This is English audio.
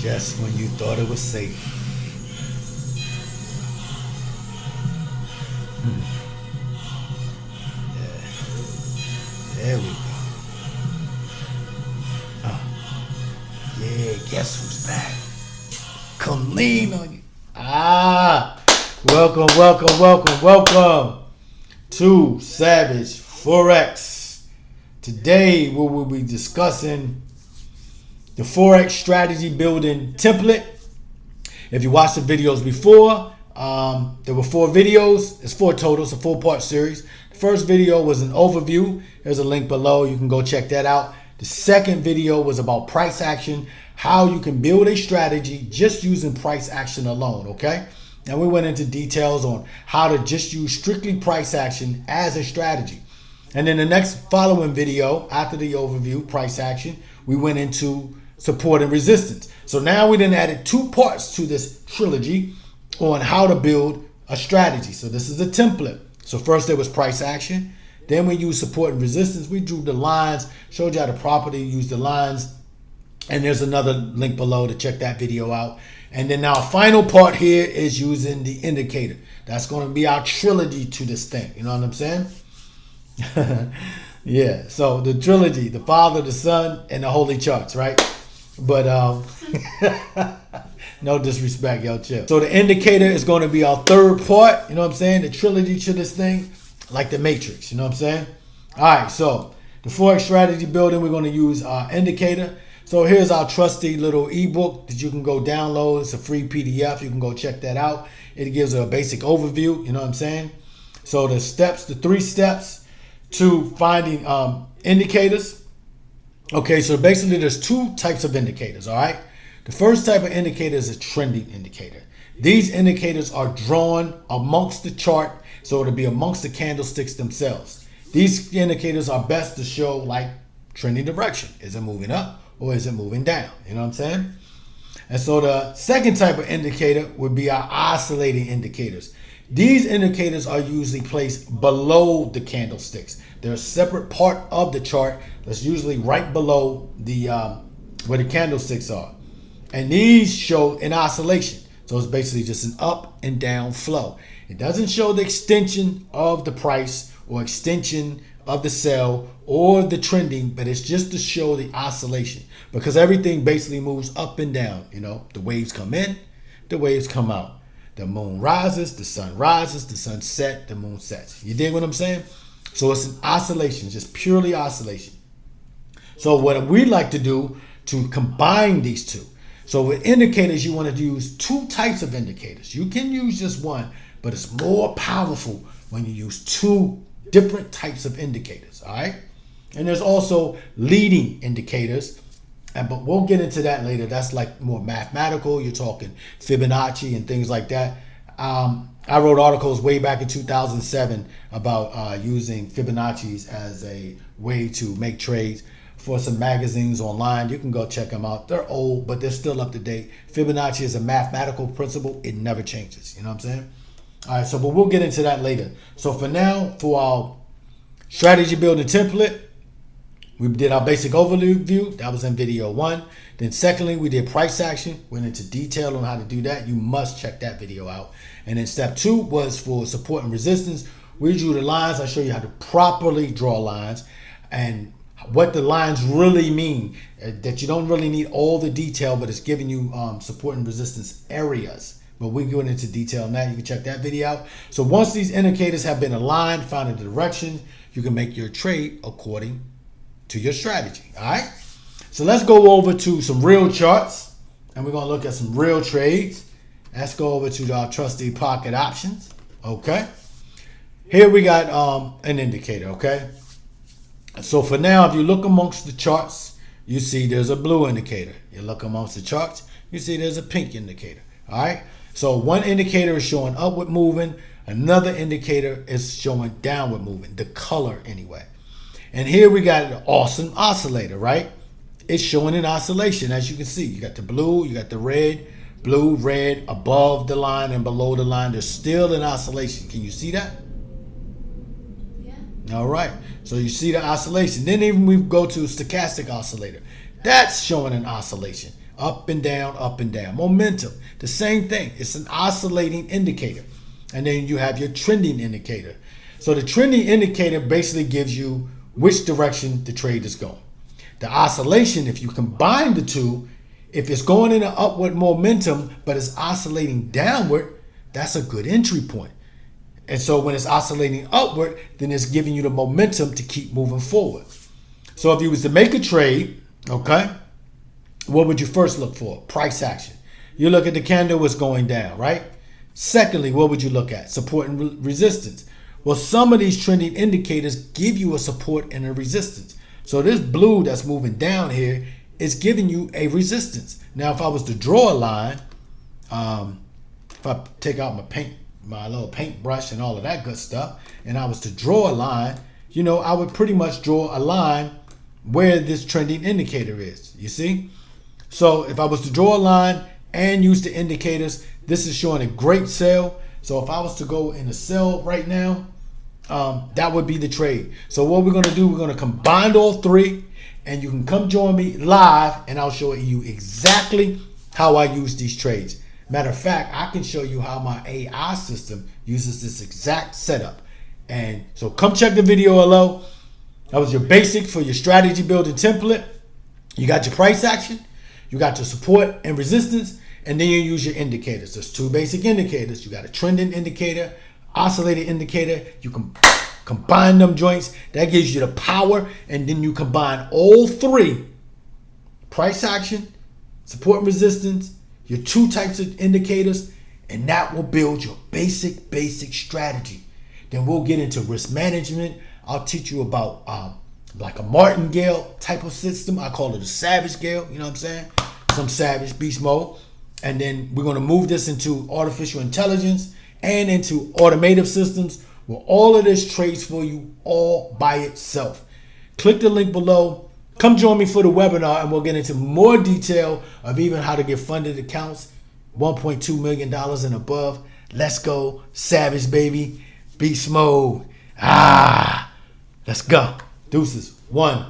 Just when you thought it was safe. Yeah. There we go. Yeah, guess who's back? Come lean on you. Welcome to Savage Forex. Today we will be discussing the Forex strategy building template. If you watched the videos before, there were 4 videos. It's 4 total. It's a 4-part series. The first video was an overview. There's a link below. You can go check that out. The second video was about price action, how you can build a strategy just using price action alone, okay? And we went into details on how to just use strictly price action as a strategy. And then the next following video, after the overview, price action, we went into support and resistance. So now we then added 2 parts to this trilogy on how to build a strategy. So this is a template. So first there was price action. Then we used support and resistance. We drew the lines, showed you how to properly use the lines. And there's another link below to check that video out. And then our final part here is using the indicator. That's going to be our trilogy to this thing. You know what I'm saying? Yeah. So the trilogy, the Father, the Son, and the Holy Charts, right? But no disrespect, yo, chill. So the indicator is going to be our third part. You know what I'm saying? The trilogy to this thing. Like the Matrix, you know what I'm saying? All right, so the Forex strategy building, we're going to use our indicator. So here's our trusty little ebook that you can go download. It's a free PDF. You can go check that out. It gives a basic overview, you know what I'm saying? So the 3 steps to finding indicators. Okay, so basically there's 2 types of indicators, all right? The first type of indicator is a trending indicator. These indicators are drawn amongst the chart, so it'll be amongst the candlesticks themselves. These indicators are best to show like trending direction. Is it moving up or is it moving down? You know what I'm saying? And so the second type of indicator would be our oscillating indicators. These indicators are usually placed below the candlesticks. They're a separate part of the chart that's usually right below the where the candlesticks are. And these show an oscillation. So it's basically just an up and down flow. It doesn't show the extension of the price or extension of the sell or the trending, but it's just to show the oscillation because everything basically moves up and down. You know, the waves come in, the waves come out. The moon rises, the sun sets, the moon sets. You dig what I'm saying? So it's an oscillation, it's just purely oscillation. So what we like to do to combine these 2. So with indicators, you want to use 2 types of indicators. You can use just one, but it's more powerful when you use 2 different types of indicators, all right? And there's also leading indicators, but we'll get into that later. That's like more mathematical. You're talking Fibonacci and things like that. I wrote articles way back in 2007 about using Fibonacci's as a way to make trades for some magazines online. You can go check them out. They're old, but they're still up to date. Fibonacci is a mathematical principle. It never changes. You know what I'm saying? All right, so but we'll get into that later. So for now, for our strategy building template, we did our basic overview. That was in video 1. Then secondly, we did price action. Went into detail on how to do that. You must check that video out. And then step 2 was for support and resistance. We drew the lines. I show you how to properly draw lines and what the lines really mean, that you don't really need all the detail, but it's giving you support and resistance areas. But we go into detail on that. You can check that video out. So once these indicators have been aligned, found a direction, you can make your trade according to your strategy. All right. So let's go over to some real charts, and we're gonna look at some real trades. Let's go over to our trusty pocket options. Okay. Here we got an indicator. Okay. So for now, if you look amongst the charts, you see there's a blue indicator. You look amongst the charts, you see there's a pink indicator. All right. So one indicator is showing upward moving. Another indicator is showing downward moving, the color anyway. And here we got an awesome oscillator, right? It's showing an oscillation, as you can see. You got the blue, you got the red, blue, red, above the line and below the line. There's still an oscillation. Can you see that? Yeah. All right. So you see the oscillation. Then even we go to stochastic oscillator. That's showing an oscillation. Up and down, up and down. Momentum, the same thing. It's an oscillating indicator. And then you have your trending indicator. So the trending indicator basically gives you which direction the trade is going. The oscillation, if you combine the two, if it's going in an upward momentum, but it's oscillating downward, that's a good entry point. And so when it's oscillating upward, then it's giving you the momentum to keep moving forward. So if you was to make a trade, okay, what would you first look for? Price action. You look at the candle, it's going down, right? Secondly, what would you look at? Support and resistance. Well, some of these trending indicators give you a support and a resistance. So this blue that's moving down here is giving you a resistance. Now, if I was to draw a line, if I take out my little paintbrush and all of that good stuff, and I was to draw a line, you know, I would pretty much draw a line where this trending indicator is, you see? So if I was to draw a line and use the indicators, this is showing a great sell. So if I was to go in a sell right now, that would be the trade. So what we're going to do, we're going to combine all three, and you can come join me live, and I'll show you exactly how I use these trades. Matter of fact, I can show you how my AI system uses this exact setup. And so come check the video below. That was your basic for your strategy building template. You got your price action, you got your support and resistance, and then you use your indicators. There's two basic indicators. You got a trending indicator, oscillator indicator. You can combine them joints. That gives you the power, and then you combine all three: price action, support and resistance, your two types of indicators, and that will build your basic strategy. Then we'll get into risk management. I'll teach you about like a martingale type of system. I call it a savage scale, you know what I'm saying? Some savage beast mode. And then we're going to move this into artificial intelligence and into automative systems, where all of this trades for you all by itself. Click the link below. Come join me for the webinar, and we'll get into more detail of even how to get funded accounts, $1.2 million and above. Let's go, savage baby, beast mode. Let's go. Deuces. 1.